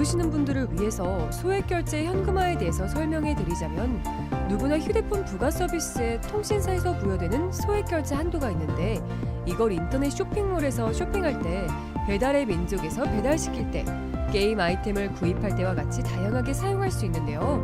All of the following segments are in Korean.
모르시는 분들을 위해서 소액결제 현금화에 대해서 설명해 드리자면 누구나 휴대폰 부가 서비스에 통신사에서 부여되는 소액결제 한도가 있는데 이걸 인터넷 쇼핑몰에서 쇼핑할 때 배달의 민족에서 배달시킬 때 게임 아이템을 구입할 때와 같이 다양하게 사용할 수 있는데요.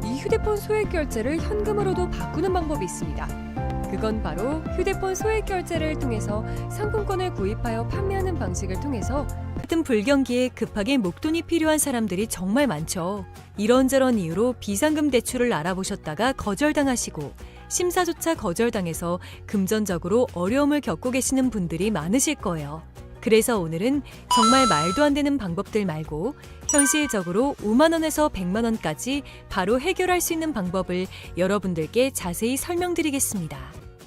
이 휴대폰 소액결제를 현금으로도 바꾸는 방법이 있습니다. 그건 바로 휴대폰 소액결제를 통해서 상품권을 구입하여 판매하는 방식을 통해서 같은 불경기에 급하게 목돈이 필요한 사람들이 정말 많죠. 이런저런 이유로 비상금 대출을 알아보셨다가 거절당하시고 심사조차 거절당해서 금전적으로 어려움을 겪고 계시는 분들이 많으실 거예요. 그래서 오늘은 정말 말도 안 되는 방법들 말고 현실적으로 5만 원에서 100만 원까지 바로 해결할 수 있는 방법을 여러분들께 자세히 설명드리겠습니다.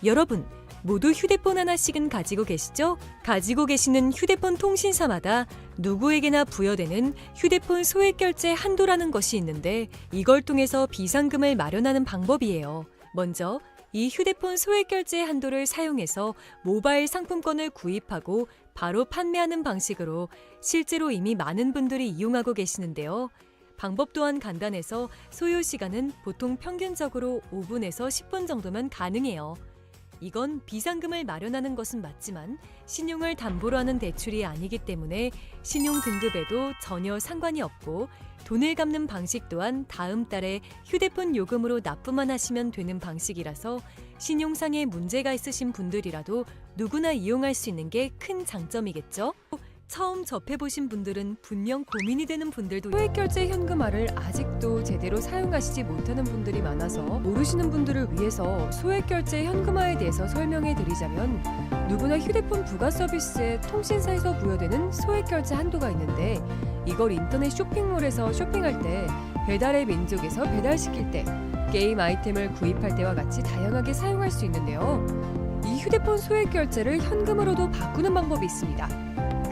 여러분, 모두 휴대폰 하나씩은 가지고 계시죠? 가지고 계시는 휴대폰 통신사마다 누구에게나 부여되는 휴대폰 소액결제 한도라는 것이 있는데 이걸 통해서 비상금을 마련하는 방법이에요. 먼저 이 휴대폰 소액결제 한도를 사용해서 모바일 상품권을 구입하고 바로 판매하는 방식으로 실제로 이미 많은 분들이 이용하고 계시는데요. 방법 또한 간단해서 소요 시간은 보통 평균적으로 5분에서 10분 정도면 가능해요. 이건 비상금을 마련하는 것은 맞지만 신용을 담보로 하는 대출이 아니기 때문에 신용 등급에도 전혀 상관이 없고 돈을 갚는 방식 또한 다음 달에 휴대폰 요금으로 납부만 하시면 되는 방식이라서 신용상의 문제가 있으신 분들이라도 누구나 이용할 수 있는 게 큰 장점이겠죠? 처음 접해보신 분들은 분명 고민이 되는 분들도 소액결제 현금화를 아직도 제대로 사용하시지 못하는 분들이 많아서 모르시는 분들을 위해서 소액결제 현금화에 대해서 설명해 드리자면 누구나 휴대폰 부가 서비스에 통신사에서 부여되는 소액결제 한도가 있는데 이걸 인터넷 쇼핑몰에서 쇼핑할 때 배달의 민족에서 배달시킬 때 게임 아이템을 구입할 때와 같이 다양하게 사용할 수 있는데요. 이 휴대폰 소액결제를 현금으로도 바꾸는 방법이 있습니다.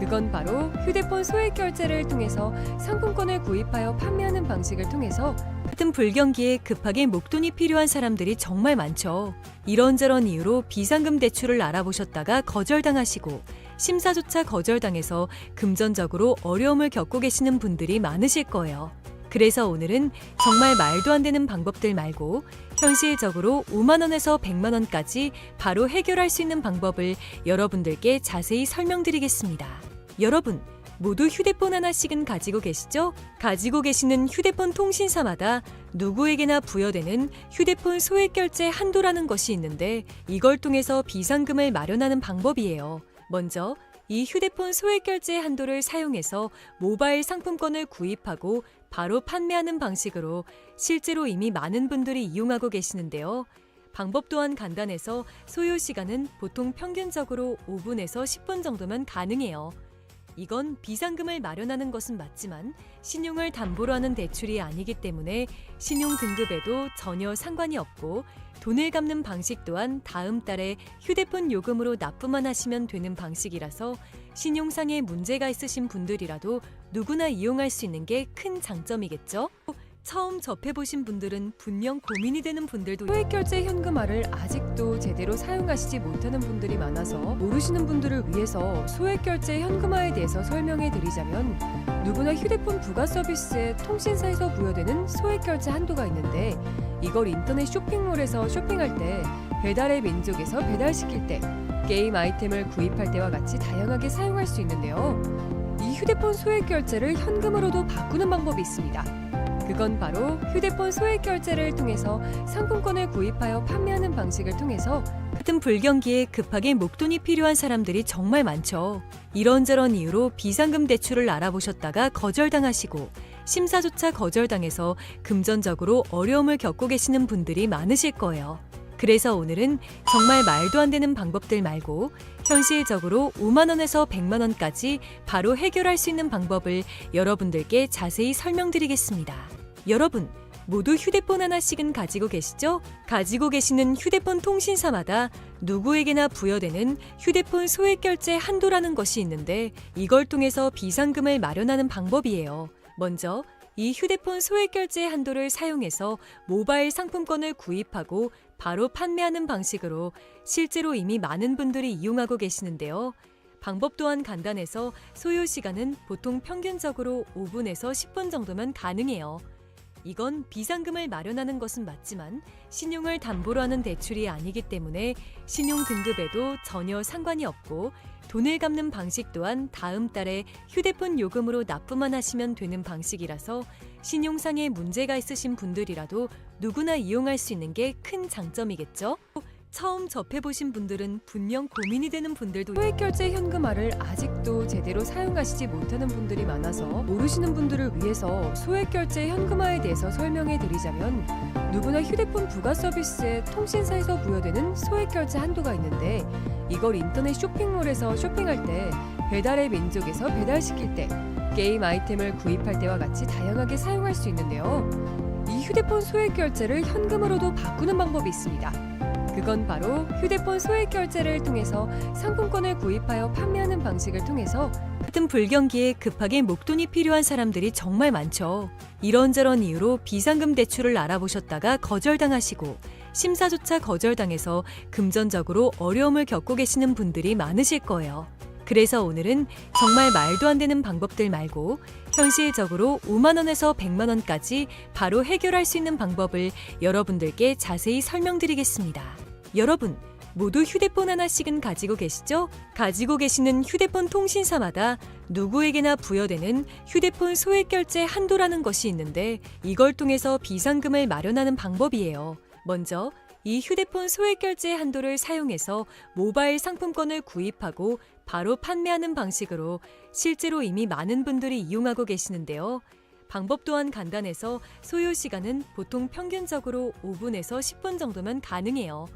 그건 바로 휴대폰 소액결제를 통해서 상품권을 구입하여 판매하는 방식을 통해서 같은 불경기에 급하게 목돈이 필요한 사람들이 정말 많죠. 이런저런 이유로 비상금 대출을 알아보셨다가 거절당하시고 심사조차 거절당해서 금전적으로 어려움을 겪고 계시는 분들이 많으실 거예요. 그래서 오늘은 정말 말도 안 되는 방법들 말고 현실적으로 5만 원에서 100만 원까지 바로 해결할 수 있는 방법을 여러분들께 자세히 설명드리겠습니다. 여러분, 모두 휴대폰 하나씩은 가지고 계시죠? 가지고 계시는 휴대폰 통신사마다 누구에게나 부여되는 휴대폰 소액결제 한도라는 것이 있는데 이걸 통해서 비상금을 마련하는 방법이에요. 먼저 이 휴대폰 소액결제 한도를 사용해서 모바일 상품권을 구입하고 바로 판매하는 방식으로 실제로 이미 많은 분들이 이용하고 계시는데요. 방법 또한 간단해서 소요 시간은 보통 평균적으로 5분에서 10분 정도면 가능해요. 이건 비상금을 마련하는 것은 맞지만 신용을 담보로 하는 대출이 아니기 때문에 신용 등급에도 전혀 상관이 없고 돈을 갚는 방식 또한 다음 달에 휴대폰 요금으로 납부만 하시면 되는 방식이라서 신용상의 문제가 있으신 분들이라도 누구나 이용할 수 있는 게 큰 장점이겠죠? 처음 접해보신 분들은 분명 고민이 되는 분들도 소액결제 현금화를 아직도 제대로 사용하시지 못하는 분들이 많아서 모르시는 분들을 위해서 소액결제 현금화에 대해서 설명해 드리자면 누구나 휴대폰 부가 서비스에 통신사에서 부여되는 소액결제 한도가 있는데 이걸 인터넷 쇼핑몰에서 쇼핑할 때 배달의 민족에서 배달시킬 때 게임 아이템을 구입할 때와 같이 다양하게 사용할 수 있는데요. 이 휴대폰 소액결제를 현금으로도 바꾸는 방법이 있습니다. 그건 바로 휴대폰 소액결제를 통해서 상품권을 구입하여 판매하는 방식을 통해서 같은 불경기에 급하게 목돈이 필요한 사람들이 정말 많죠. 이런저런 이유로 비상금 대출을 알아보셨다가 거절당하시고 심사조차 거절당해서 금전적으로 어려움을 겪고 계시는 분들이 많으실 거예요. 그래서 오늘은 정말 말도 안 되는 방법들 말고 현실적으로 5만 원에서 100만 원까지 바로 해결할 수 있는 방법을 여러분들께 자세히 설명드리겠습니다. 여러분, 모두 휴대폰 하나씩은 가지고 계시죠? 가지고 계시는 휴대폰 통신사마다 누구에게나 부여되는 휴대폰 소액결제 한도라는 것이 있는데 이걸 통해서 비상금을 마련하는 방법이에요. 먼저 이 휴대폰 소액결제 한도를 사용해서 모바일 상품권을 구입하고 바로 판매하는 방식으로 실제로 이미 많은 분들이 이용하고 계시는데요. 방법 또한 간단해서 소요 시간은 보통 평균적으로 5분에서 10분 정도면 가능해요. 이건 비상금을 마련하는 것은 맞지만 신용을 담보로 하는 대출이 아니기 때문에 신용 등급에도 전혀 상관이 없고 돈을 갚는 방식 또한 다음 달에 휴대폰 요금으로 납부만 하시면 되는 방식이라서 신용상에 문제가 있으신 분들이라도 누구나 이용할 수 있는 게 큰 장점이겠죠? 처음 접해보신 분들은 분명 고민이 되는 분들도 소액결제 현금화를 아직도 제대로 사용하시지 못하는 분들이 많아서 모르시는 분들을 위해서 소액결제 현금화에 대해서 설명해 드리자면 누구나 휴대폰 부가 서비스에 통신사에서 부여되는 소액결제 한도가 있는데 이걸 인터넷 쇼핑몰에서 쇼핑할 때 배달의 민족에서 배달시킬 때 게임 아이템을 구입할 때와 같이 다양하게 사용할 수 있는데요. 이 휴대폰 소액결제를 현금으로도 바꾸는 방법이 있습니다. 그건 바로 휴대폰 소액결제를 통해서 상품권을 구입하여 판매하는 방식을 통해서 같은 불경기에 급하게 목돈이 필요한 사람들이 정말 많죠. 이런저런 이유로 비상금 대출을 알아보셨다가 거절당하시고 심사조차 거절당해서 금전적으로 어려움을 겪고 계시는 분들이 많으실 거예요. 그래서 오늘은 정말 말도 안 되는 방법들 말고 현실적으로 5만 원에서 100만 원까지 바로 해결할 수 있는 방법을 여러분들께 자세히 설명드리겠습니다. 여러분, 모두 휴대폰 하나씩은 가지고 계시죠? 가지고 계시는 휴대폰 통신사마다 누구에게나 부여되는 휴대폰 소액결제 한도라는 것이 있는데 이걸 통해서 비상금을 마련하는 방법이에요. 먼저 이 휴대폰 소액결제 한도를 사용해서 모바일 상품권을 구입하고 바로 판매하는 방식으로 실제로 이미 많은 분들이 이용하고 계시는데요. 방법 또한 간단해서 소요 시간은 보통 평균적으로 5분에서 10분 정도면 가능해요.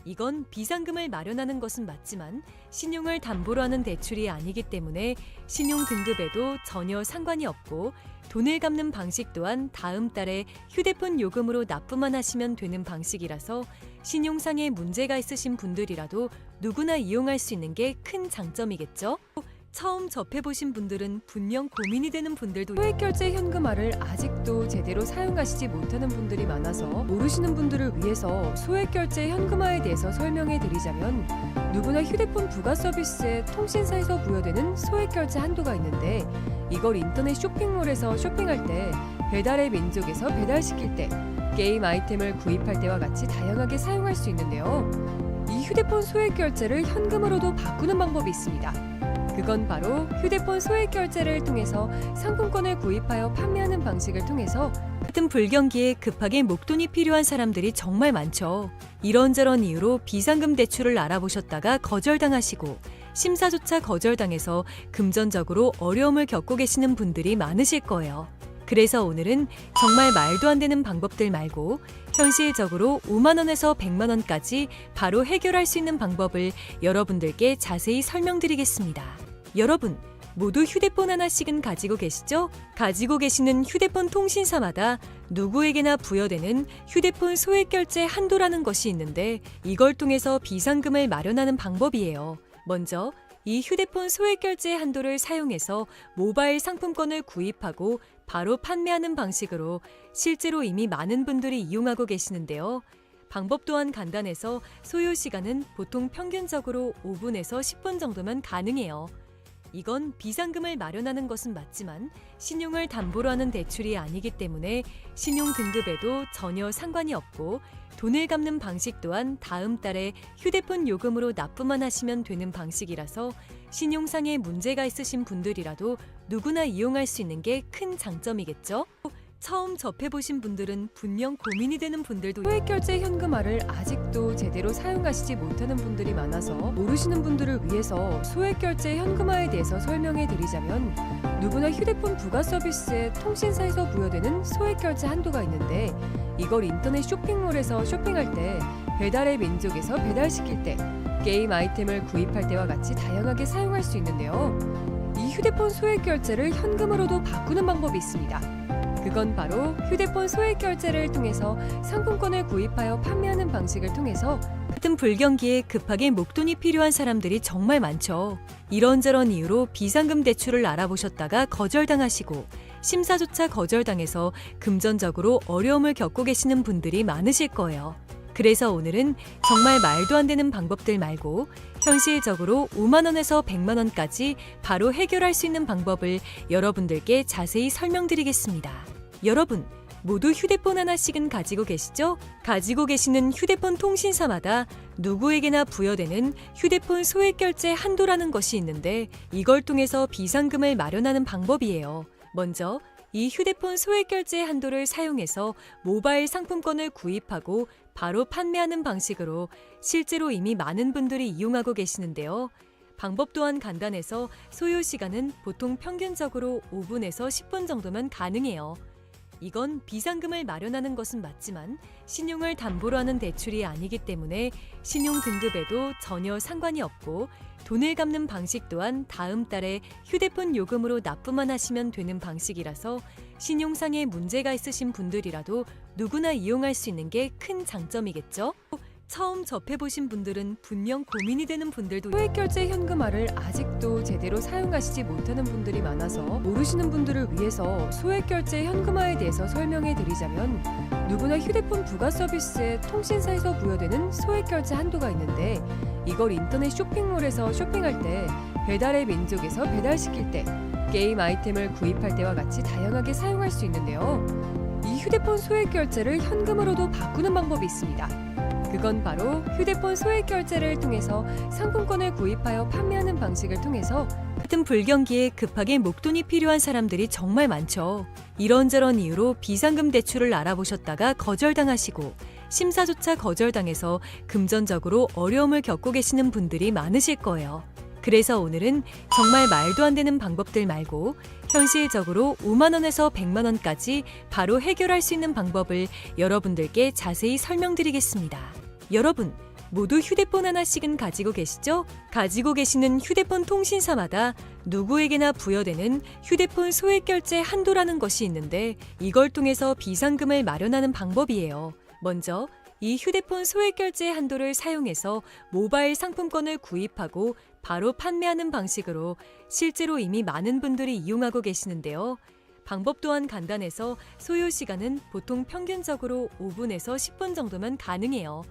이건 비상금을 마련하는 것은 맞지만 신용을 담보로 하는 대출이 아니기 때문에 신용 등급에도 전혀 상관이 없고 돈을 갚는 방식 또한 다음 달에 휴대폰 요금으로 납부만 하시면 되는 방식이라서 신용상에 문제가 있으신 분들이라도 누구나 이용할 수 있는 게 큰 장점이겠죠? 처음 접해보신 분들은 분명 고민이 되는 분들도 소액결제 현금화를 아직도 제대로 사용하시지 못하는 분들이 많아서 모르시는 분들을 위해서 소액결제 현금화에 대해서 설명해 드리자면 누구나 휴대폰 부가 서비스에 통신사에서 부여되는 소액결제 한도가 있는데 이걸 인터넷 쇼핑몰에서 쇼핑할 때 배달의 민족에서 배달시킬 때 게임 아이템을 구입할 때와 같이 다양하게 사용할 수 있는데요. 이 휴대폰 소액결제를 현금으로도 바꾸는 방법이 있습니다. 그건 바로 휴대폰 소액결제를 통해서 상품권을 구입하여 판매하는 방식을 통해서 같은 불경기에 급하게 목돈이 필요한 사람들이 정말 많죠. 이런저런 이유로 비상금 대출을 알아보셨다가 거절당하시고 심사조차 거절당해서 금전적으로 어려움을 겪고 계시는 분들이 많으실 거예요. 그래서 오늘은 정말 말도 안 되는 방법들 말고 현실적으로 5만 원에서 100만 원까지 바로 해결할 수 있는 방법을 여러분들께 자세히 설명드리겠습니다. 여러분, 모두 휴대폰 하나씩은 가지고 계시죠? 가지고 계시는 휴대폰 통신사마다 누구에게나 부여되는 휴대폰 소액결제 한도라는 것이 있는데 이걸 통해서 비상금을 마련하는 방법이에요. 먼저 이 휴대폰 소액결제 한도를 사용해서 모바일 상품권을 구입하고 바로 판매하는 방식으로 실제로 이미 많은 분들이 이용하고 계시는데요. 방법 또한 간단해서 소요 시간은 보통 평균적으로 5분에서 10분 정도면 가능해요. 이건 비상금을 마련하는 것은 맞지만 신용을 담보로 하는 대출이 아니기 때문에 신용 등급에도 전혀 상관이 없고 돈을 갚는 방식 또한 다음 달에 휴대폰 요금으로 납부만 하시면 되는 방식이라서 신용상에 문제가 있으신 분들이라도 누구나 이용할 수 있는 게 큰 장점이겠죠? 처음 접해보신 분들은 분명 고민이 되는 분들도 소액결제 현금화를 아직도 제대로 사용하시지 못하는 분들이 많아서 모르시는 분들을 위해서 소액결제 현금화에 대해서 설명해 드리자면 누구나 휴대폰 부가 서비스에 통신사에서 부여되는 소액결제 한도가 있는데 이걸 인터넷 쇼핑몰에서 쇼핑할 때 배달의 민족에서 배달시킬 때 게임 아이템을 구입할 때와 같이 다양하게 사용할 수 있는데요. 이 휴대폰 소액결제를 현금으로도 바꾸는 방법이 있습니다. 그건 바로 휴대폰 소액결제를 통해서 상품권을 구입하여 판매하는 방식을 통해서 같은 불경기에 급하게 목돈이 필요한 사람들이 정말 많죠. 이런저런 이유로 비상금 대출을 알아보셨다가 거절당하시고 심사조차 거절당해서 금전적으로 어려움을 겪고 계시는 분들이 많으실 거예요. 그래서 오늘은 정말 말도 안 되는 방법들 말고 현실적으로 5만 원에서 100만 원까지 바로 해결할 수 있는 방법을 여러분들께 자세히 설명드리겠습니다. 여러분, 모두 휴대폰 하나씩은 가지고 계시죠? 가지고 계시는 휴대폰 통신사마다 누구에게나 부여되는 휴대폰 소액결제 한도라는 것이 있는데 이걸 통해서 비상금을 마련하는 방법이에요. 먼저 이 휴대폰 소액결제 한도를 사용해서 모바일 상품권을 구입하고 바로 판매하는 방식으로 실제로 이미 많은 분들이 이용하고 계시는데요. 방법 또한 간단해서 소요 시간은 보통 평균적으로 5분에서 10분 정도면 가능해요. 이건 비상금을 마련하는 것은 맞지만 신용을 담보로 하는 대출이 아니기 때문에 신용 등급에도 전혀 상관이 없고 돈을 갚는 방식 또한 다음 달에 휴대폰 요금으로 납부만 하시면 되는 방식이라서 신용상에 문제가 있으신 분들이라도 누구나 이용할 수 있는 게 큰 장점이겠죠? 처음 접해보신 분들은 분명 고민이 되는 분들도 소액결제 현금화를 아직도 제대로 사용하시지 못하는 분들이 많아서 모르시는 분들을 위해서 소액결제 현금화에 대해서 설명해 드리자면 누구나 휴대폰 부가 서비스에 통신사에서 부여되는 소액결제 한도가 있는데 이걸 인터넷 쇼핑몰에서 쇼핑할 때 배달의 민족에서 배달시킬 때 게임 아이템을 구입할 때와 같이 다양하게 사용할 수 있는데요. 이 휴대폰 소액결제를 현금으로도 바꾸는 방법이 있습니다. 그건 바로 휴대폰 소액결제를 통해서 상품권을 구입하여 판매하는 방식을 통해서 같은 불경기에 급하게 목돈이 필요한 사람들이 정말 많죠. 이런저런 이유로 비상금 대출을 알아보셨다가 거절당하시고 심사조차 거절당해서 금전적으로 어려움을 겪고 계시는 분들이 많으실 거예요. 그래서 오늘은 정말 말도 안 되는 방법들 말고 현실적으로 5만 원에서 100만 원까지 바로 해결할 수 있는 방법을 여러분들께 자세히 설명드리겠습니다. 여러분, 모두 휴대폰 하나씩은 가지고 계시죠? 가지고 계시는 휴대폰 통신사마다 누구에게나 부여되는 휴대폰 소액결제 한도라는 것이 있는데 이걸 통해서 비상금을 마련하는 방법이에요. 먼저 이 휴대폰 소액결제 한도를 사용해서 모바일 상품권을 구입하고 바로 판매하는 방식으로 실제로 이미 많은 분들이 이용하고 계시는데요. 방법 또한 간단해서 소요 시간은 보통 평균적으로 5분에서 10분 정도면 가능해요.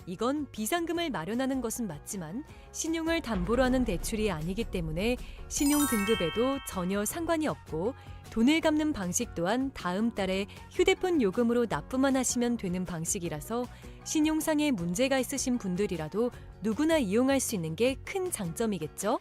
이건 비상금을 마련하는 것은 맞지만 신용을 담보로 하는 대출이 아니기 때문에 신용 등급에도 전혀 상관이 없고 돈을 갚는 방식 또한 다음 달에 휴대폰 요금으로 납부만 하시면 되는 방식이라서 신용상에 문제가 있으신 분들이라도 누구나 이용할 수 있는 게 큰 장점이겠죠?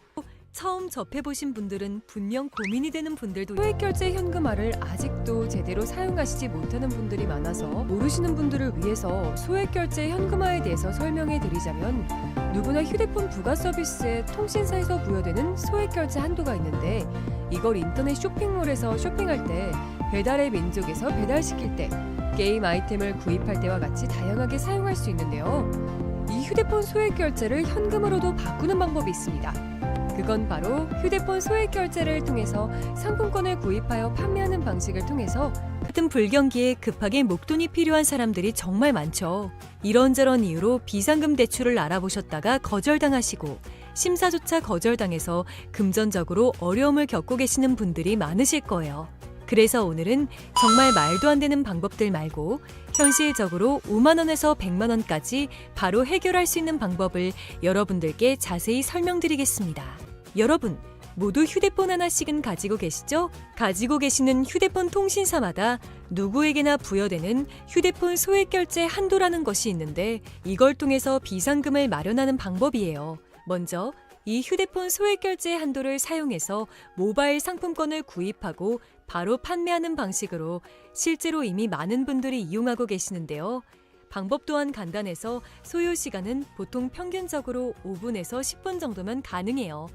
처음 접해보신 분들은 분명 고민이 되는 분들도 소액결제 현금화를 아직도 제대로 사용하시지 못하는 분들이 많아서 모르시는 분들을 위해서 소액결제 현금화에 대해서 설명해 드리자면 누구나 휴대폰 부가 서비스에 통신사에서 부여되는 소액결제 한도가 있는데 이걸 인터넷 쇼핑몰에서 쇼핑할 때 배달의 민족에서 배달시킬 때 게임 아이템을 구입할 때와 같이 다양하게 사용할 수 있는데요. 이 휴대폰 소액결제를 현금으로도 바꾸는 방법이 있습니다. 그건 바로 휴대폰 소액결제를 통해서 상품권을 구입하여 판매하는 방식을 통해서 같은 불경기에 급하게 목돈이 필요한 사람들이 정말 많죠. 이런저런 이유로 비상금 대출을 알아보셨다가 거절당하시고 심사조차 거절당해서 금전적으로 어려움을 겪고 계시는 분들이 많으실 거예요. 그래서 오늘은 정말 말도 안 되는 방법들 말고 현실적으로 5만 원에서 100만 원까지 바로 해결할 수 있는 방법을 여러분들께 자세히 설명드리겠습니다. 여러분, 모두 휴대폰 하나씩은 가지고 계시죠? 가지고 계시는 휴대폰 통신사마다 누구에게나 부여되는 휴대폰 소액결제 한도라는 것이 있는데 이걸 통해서 비상금을 마련하는 방법이에요. 먼저 이 휴대폰 소액결제 한도를 사용해서 모바일 상품권을 구입하고 바로 판매하는 방식으로 실제로 이미 많은 분들이 이용하고 계시는데요. 방법 또한 간단해서 소요 시간은 보통 평균적으로 5분에서 10분 정도면 가능해요.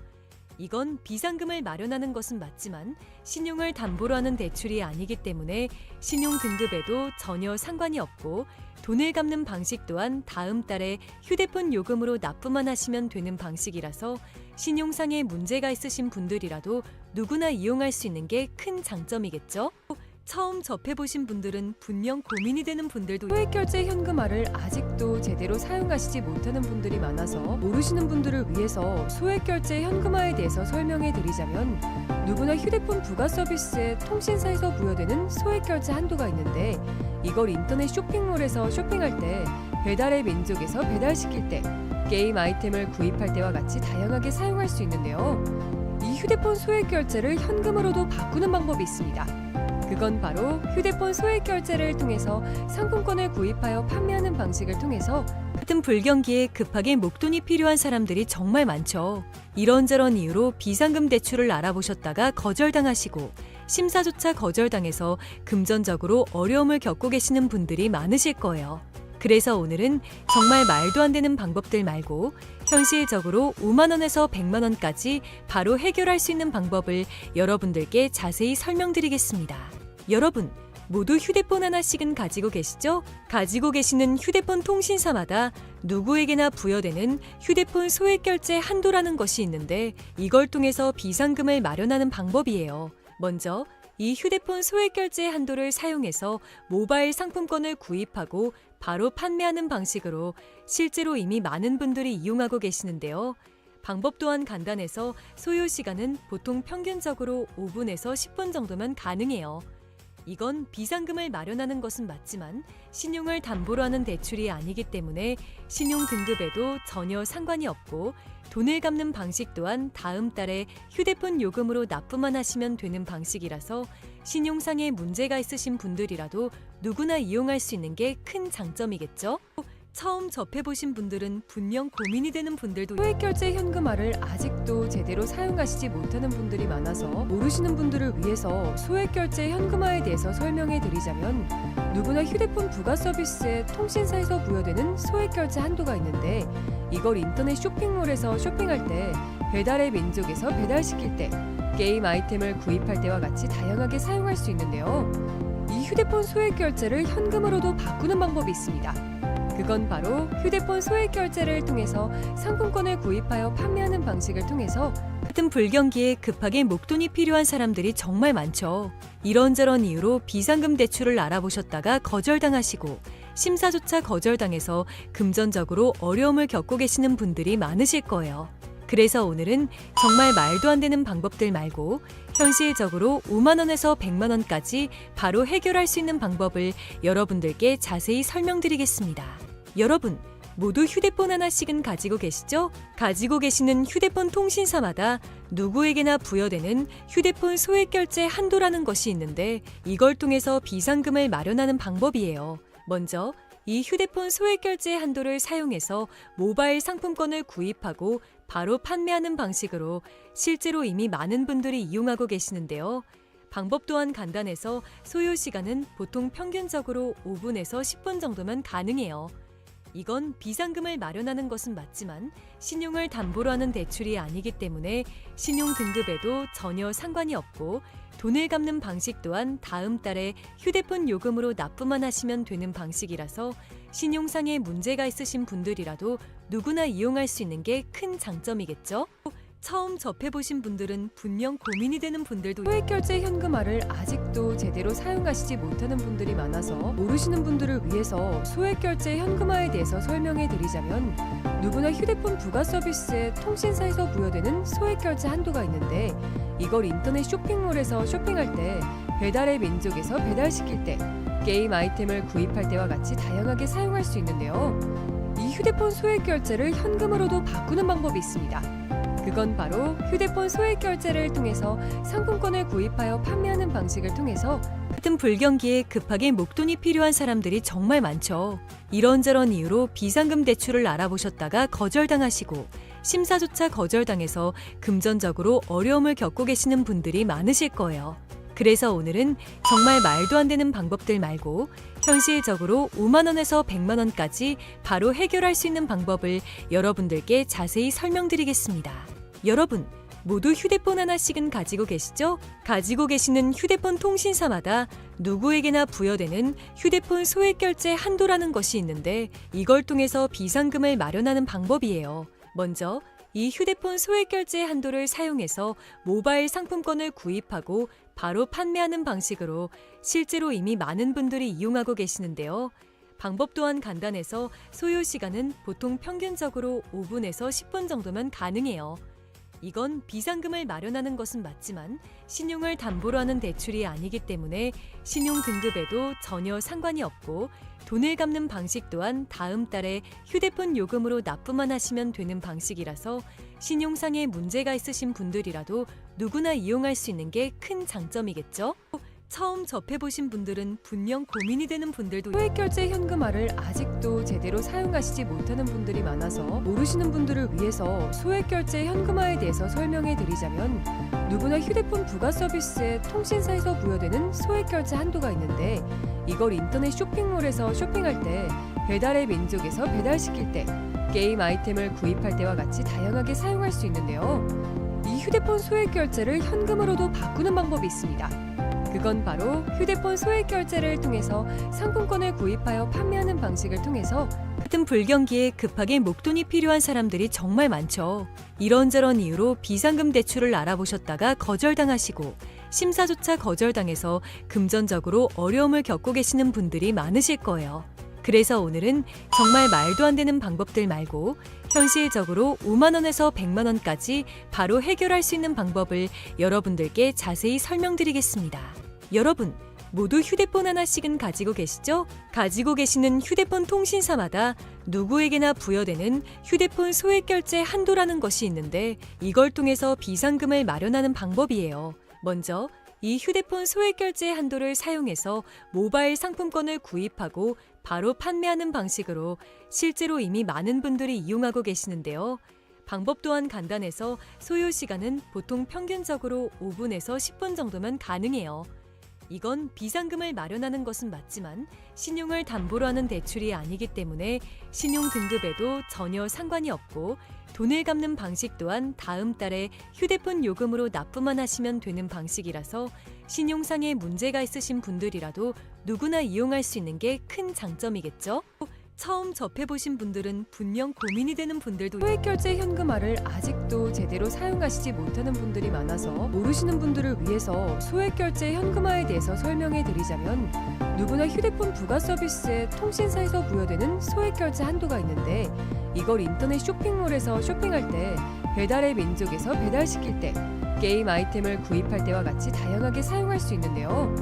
이건 비상금을 마련하는 것은 맞지만 신용을 담보로 하는 대출이 아니기 때문에 신용 등급에도 전혀 상관이 없고 돈을 갚는 방식 또한 다음 달에 휴대폰 요금으로 납부만 하시면 되는 방식이라서 신용상에 문제가 있으신 분들이라도 누구나 이용할 수 있는 게 큰 장점이겠죠? 처음 접해보신 분들은 분명 고민이 되는 분들도 소액결제 현금화를 아직도 제대로 사용하시지 못하는 분들이 많아서 모르시는 분들을 위해서 소액결제 현금화에 대해서 설명해 드리자면 누구나 휴대폰 부가 서비스에 통신사에서 부여되는 소액결제 한도가 있는데 이걸 인터넷 쇼핑몰에서 쇼핑할 때 배달의 민족에서 배달시킬 때, 게임 아이템을 구입할 때와 같이 다양하게 사용할 수 있는데요. 이 휴대폰 소액 결제를 현금으로도 바꾸는 방법이 있습니다. 그건 바로 휴대폰 소액 결제를 통해서 상품권을 구입하여 판매하는 방식을 통해서 같은 불경기에 급하게 목돈이 필요한 사람들이 정말 많죠. 이런저런 이유로 비상금 대출을 알아보셨다가 거절당하시고 심사조차 거절당해서 금전적으로 어려움을 겪고 계시는 분들이 많으실 거예요. 그래서 오늘은 정말 말도 안 되는 방법들 말고 현실적으로 5만 원에서 100만 원까지 바로 해결할 수 있는 방법을 여러분들께 자세히 설명드리겠습니다. 여러분, 모두 휴대폰 하나씩은 가지고 계시죠? 가지고 계시는 휴대폰 통신사마다 누구에게나 부여되는 휴대폰 소액 결제 한도라는 것이 있는데 이걸 통해서 비상금을 마련하는 방법이에요. 먼저 이 휴대폰 소액 결제 한도를 사용해서 모바일 상품권을 구입하고 바로 판매하는 방식으로 실제로 이미 많은 분들이 이용하고 계시는데요. 방법 또한 간단해서 소요 시간은 보통 평균적으로 5분에서 10분 정도면 가능해요. 이건 비상금을 마련하는 것은 맞지만 신용을 담보로 하는 대출이 아니기 때문에 신용 등급에도 전혀 상관이 없고 돈을 갚는 방식 또한 다음 달에 휴대폰 요금으로 납부만 하시면 되는 방식이라서 신용상의 문제가 있으신 분들이라도 누구나 이용할 수 있는 게 큰 장점이겠죠? 처음 접해보신 분들은 분명 고민이 되는 분들도 소액결제 현금화를 아직도 제대로 사용하시지 못하는 분들이 많아서 모르시는 분들을 위해서 소액결제 현금화에 대해서 설명해 드리자면 누구나 휴대폰 부가 서비스에 통신사에서 부여되는 소액결제 한도가 있는데 이걸 인터넷 쇼핑몰에서 쇼핑할 때, 배달의 민족에서 배달시킬 때, 게임 아이템을 구입할 때와 같이 다양하게 사용할 수 있는데요. 이 휴대폰 소액결제를 현금으로도 바꾸는 방법이 있습니다. 그건 바로 휴대폰 소액 결제를 통해서 상품권을 구입하여 판매하는 방식을 통해서 같은 불경기에 급하게 목돈이 필요한 사람들이 정말 많죠. 이런저런 이유로 비상금 대출을 알아보셨다가 거절당하시고 심사조차 거절당해서 금전적으로 어려움을 겪고 계시는 분들이 많으실 거예요. 그래서 오늘은 정말 말도 안 되는 방법들 말고 현실적으로 5만 원에서 100만 원까지 바로 해결할 수 있는 방법을 여러분들께 자세히 설명드리겠습니다. 여러분, 모두 휴대폰 하나씩은 가지고 계시죠? 가지고 계시는 휴대폰 통신사마다 누구에게나 부여되는 휴대폰 소액 결제 한도라는 것이 있는데 이걸 통해서 비상금을 마련하는 방법이에요. 먼저 이 휴대폰 소액 결제 한도를 사용해서 모바일 상품권을 구입하고 바로 판매하는 방식으로 실제로 이미 많은 분들이 이용하고 계시는데요. 방법 또한 간단해서 소요 시간은 보통 평균적으로 5분에서 10분 정도면 가능해요. 이건 비상금을 마련하는 것은 맞지만 신용을 담보로 하는 대출이 아니기 때문에 신용 등급에도 전혀 상관이 없고 돈을 갚는 방식 또한 다음 달에 휴대폰 요금으로 납부만 하시면 되는 방식이라서 신용상의 문제가 있으신 분들이라도 누구나 이용할 수 있는 게 큰 장점이겠죠? 처음 접해보신 분들은 분명 고민이 되는 분들도 소액결제 현금화를 아직도 제대로 사용하시지 못하는 분들이 많아서 모르시는 분들을 위해서 소액결제 현금화에 대해서 설명해 드리자면 누구나 휴대폰 부가 서비스에 통신사에서 부여되는 소액결제 한도가 있는데 이걸 인터넷 쇼핑몰에서 쇼핑할 때, 배달의 민족에서 배달시킬 때, 게임 아이템을 구입할 때와 같이 다양하게 사용할 수 있는데요. 이 휴대폰 소액결제를 현금으로도 바꾸는 방법이 있습니다. 그건 바로 휴대폰 소액 결제를 통해서 상품권을 구입하여 판매하는 방식을 통해서 같은 불경기에 급하게 목돈이 필요한 사람들이 정말 많죠. 이런저런 이유로 비상금 대출을 알아보셨다가 거절당하시고 심사조차 거절당해서 금전적으로 어려움을 겪고 계시는 분들이 많으실 거예요. 그래서 오늘은 정말 말도 안 되는 방법들 말고 현실적으로 5만 원에서 100만 원까지 바로 해결할 수 있는 방법을 여러분들께 자세히 설명드리겠습니다. 여러분, 모두 휴대폰 하나씩은 가지고 계시죠? 가지고 계시는 휴대폰 통신사마다 누구에게나 부여되는 휴대폰 소액 결제 한도라는 것이 있는데 이걸 통해서 비상금을 마련하는 방법이에요. 먼저 이 휴대폰 소액 결제 한도를 사용해서 모바일 상품권을 구입하고 바로 판매하는 방식으로 실제로 이미 많은 분들이 이용하고 계시는데요. 방법 또한 간단해서 소요 시간은 보통 평균적으로 5분에서 10분 정도면 가능해요. 이건 비상금을 마련하는 것은 맞지만 신용을 담보로 하는 대출이 아니기 때문에 신용 등급에도 전혀 상관이 없고 돈을 갚는 방식 또한 다음 달에 휴대폰 요금으로 납부만 하시면 되는 방식이라서 신용상에 문제가 있으신 분들이라도 누구나 이용할 수 있는 게 큰 장점이겠죠? 처음 접해보신 분들은 분명 고민이 되는 분들도 소액결제 현금화를 아직도 제대로 사용하시지 못하는 분들이 많아서 모르시는 분들을 위해서 소액결제 현금화에 대해서 설명해 드리자면 누구나 휴대폰 부가 서비스에 통신사에서 부여되는 소액결제 한도가 있는데 이걸 인터넷 쇼핑몰에서 쇼핑할 때 배달의 민족에서 배달시킬 때 게임 아이템을 구입할 때와 같이 다양하게 사용할 수 있는데요. 이 휴대폰 소액결제를 현금으로도 바꾸는 방법이 있습니다. 그건 바로 휴대폰 소액결제를 통해서 상품권을 구입하여 판매하는 방식을 통해서 같은 불경기에 급하게 목돈이 필요한 사람들이 정말 많죠. 이런저런 이유로 비상금 대출을 알아보셨다가 거절당하시고 심사조차 거절당해서 금전적으로 어려움을 겪고 계시는 분들이 많으실 거예요. 그래서 오늘은 정말 말도 안 되는 방법들 말고 현실적으로 5만 원에서 100만 원까지 바로 해결할 수 있는 방법을 여러분들께 자세히 설명드리겠습니다. 여러분, 모두 휴대폰 하나씩은 가지고 계시죠? 가지고 계시는 휴대폰 통신사마다 누구에게나 부여되는 휴대폰 소액결제 한도라는 것이 있는데 이걸 통해서 비상금을 마련하는 방법이에요. 먼저 이 휴대폰 소액결제 한도를 사용해서 모바일 상품권을 구입하고 바로 판매하는 방식으로 실제로 이미 많은 분들이 이용하고 계시는데요. 방법 또한 간단해서 소요 시간은 보통 평균적으로 5분에서 10분 정도면 가능해요. 이건 비상금을 마련하는 것은 맞지만 신용을 담보로 하는 대출이 아니기 때문에 신용 등급에도 전혀 상관이 없고 돈을 갚는 방식 또한 다음 달에 휴대폰 요금으로 납부만 하시면 되는 방식이라서 신용상에 문제가 있으신 분들이라도 누구나 이용할 수 있는 게 큰 장점이겠죠? 처음 접해보신 분들은 분명 고민이 되는 분들도 소액결제 현금화를 아직도 제대로 사용하시지 못하는 분들이 많아서 모르시는 분들을 위해서 소액결제 현금화에 대해서 설명해 드리자면 누구나 휴대폰 부가 서비스에 통신사에서 부여되는 소액결제 한도가 있는데 이걸 인터넷 쇼핑몰에서 쇼핑할 때 배달의 민족에서 배달시킬 때 게임 아이템을 구입할 때와 같이 다양하게 사용할 수 있는데요.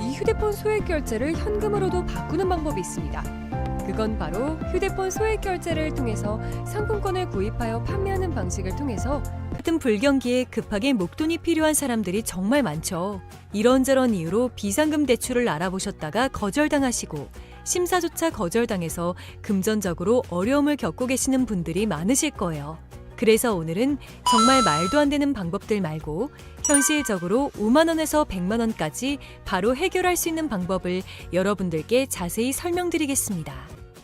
이 휴대폰 소액결제를 현금으로도 바꾸는 방법이 있습니다. 그건 바로 휴대폰 소액결제를 통해서 상품권을 구입하여 판매하는 방식을 통해서 같은 불경기에 급하게 목돈이 필요한 사람들이 정말 많죠. 이런저런 이유로 비상금 대출을 알아보셨다가 거절당하시고 심사조차 거절당해서 금전적으로 어려움을 겪고 계시는 분들이 많으실 거예요. 그래서 오늘은 정말 말도 안 되는 방법들 말고 현실적으로 5만 원에서 100만 원까지 바로 해결할 수 있는 방법을 여러분들께 자세히 설명드리겠습니다.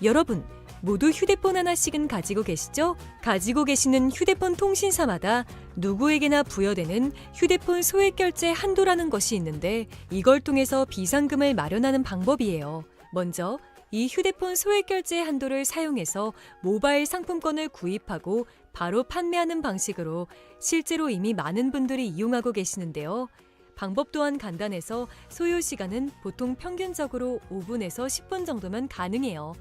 여러분, 모두 휴대폰 하나씩은 가지고 계시죠? 가지고 계시는 휴대폰 통신사마다 누구에게나 부여되는 휴대폰 소액결제 한도라는 것이 있는데 이걸 통해서 비상금을 마련하는 방법이에요. 먼저 이 휴대폰 소액결제 한도를 사용해서 모바일 상품권을 구입하고 바로 판매하는 방식으로 실제로 이미 많은 분들이 이용하고 계시는데요. 방법 또한 간단해서 소요 시간은 보통 평균적으로 5분에서 10분 정도면 가능해요.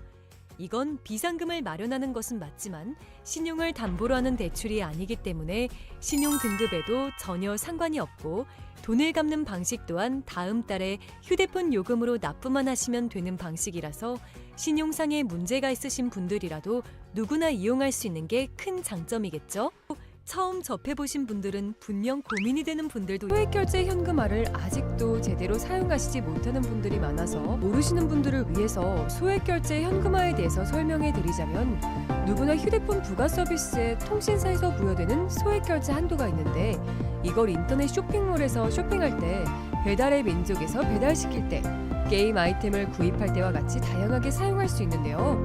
이건 비상금을 마련하는 것은 맞지만 신용을 담보로 하는 대출이 아니기 때문에 신용 등급에도 전혀 상관이 없고 돈을 갚는 방식 또한 다음 달에 휴대폰 요금으로 납부만 하시면 되는 방식이라서 신용상에 문제가 있으신 분들이라도 누구나 이용할 수 있는 게 큰 장점이겠죠? 처음 접해보신 분들은 분명 고민이 되는 분들도 소액결제 현금화를 아직도 제대로 사용하시지 못하는 분들이 많아서 모르시는 분들을 위해서 소액결제 현금화에 대해서 설명해 드리자면 누구나 휴대폰 부가 서비스에 통신사에서 부여되는 소액결제 한도가 있는데 이걸 인터넷 쇼핑몰에서 쇼핑할 때 배달의 민족에서 배달시킬 때 게임 아이템을 구입할 때와 같이 다양하게 사용할 수 있는데요.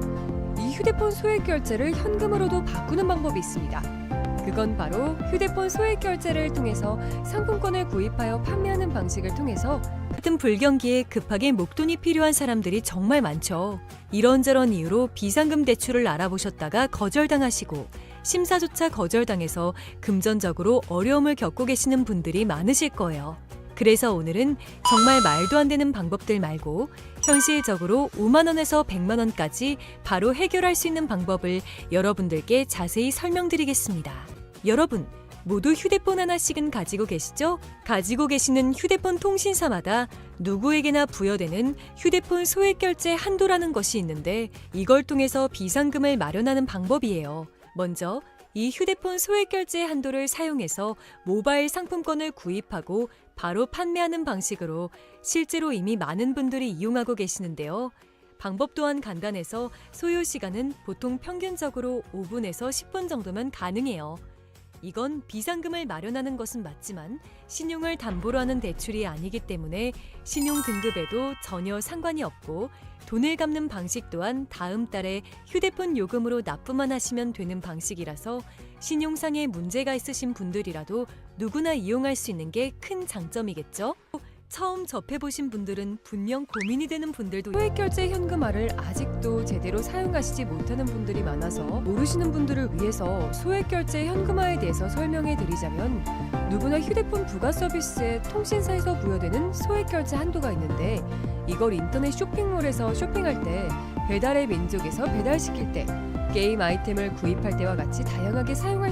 이 휴대폰 소액결제를 현금으로도 바꾸는 방법이 있습니다. 그건 바로 휴대폰 소액결제를 통해서 상품권을 구입하여 판매하는 방식을 통해서 같은 불경기에 급하게 목돈이 필요한 사람들이 정말 많죠. 이런저런 이유로 비상금 대출을 알아보셨다가 거절당하시고 심사조차 거절당해서 금전적으로 어려움을 겪고 계시는 분들이 많으실 거예요. 그래서 오늘은 정말 말도 안 되는 방법들 말고 현실적으로 5만 원에서 100만 원까지 바로 해결할 수 있는 방법을 여러분들께 자세히 설명드리겠습니다. 여러분, 모두 휴대폰 하나씩은 가지고 계시죠? 가지고 계시는 휴대폰 통신사마다 누구에게나 부여되는 휴대폰 소액 결제 한도라는 것이 있는데 이걸 통해서 비상금을 마련하는 방법이에요. 먼저 이 휴대폰 소액 결제 한도를 사용해서 모바일 상품권을 구입하고 바로 판매하는 방식으로 실제로 이미 많은 분들이 이용하고 계시는데요. 방법 또한 간단해서 소요 시간은 보통 평균적으로 5분에서 10분 정도면 가능해요. 이건 비상금을 마련하는 것은 맞지만 신용을 담보로 하는 대출이 아니기 때문에 신용 등급에도 전혀 상관이 없고 돈을 갚는 방식 또한 다음 달에 휴대폰 요금으로 납부만 하시면 되는 방식이라서 신용상의 문제가 있으신 분들이라도 누구나 이용할 수 있는 게 큰 장점이겠죠? 처음 접해보신 분들은 분명 고민이 되는 분들도 소액결제 현금화를 아직도 제대로 사용하시지 못하는 분들이 많아서 모르시는 분들을 위해서 소액결제 현금화에 대해서 설명해 드리자면 누구나 휴대폰 부가 서비스에 통신사에서 부여되는 소액결제 한도가 있는데 이걸 인터넷 쇼핑몰에서 쇼핑할 때 배달의 민족에서 배달시킬 때 게임 아이템을 구입할 때와 같이 다양하게 사용할 수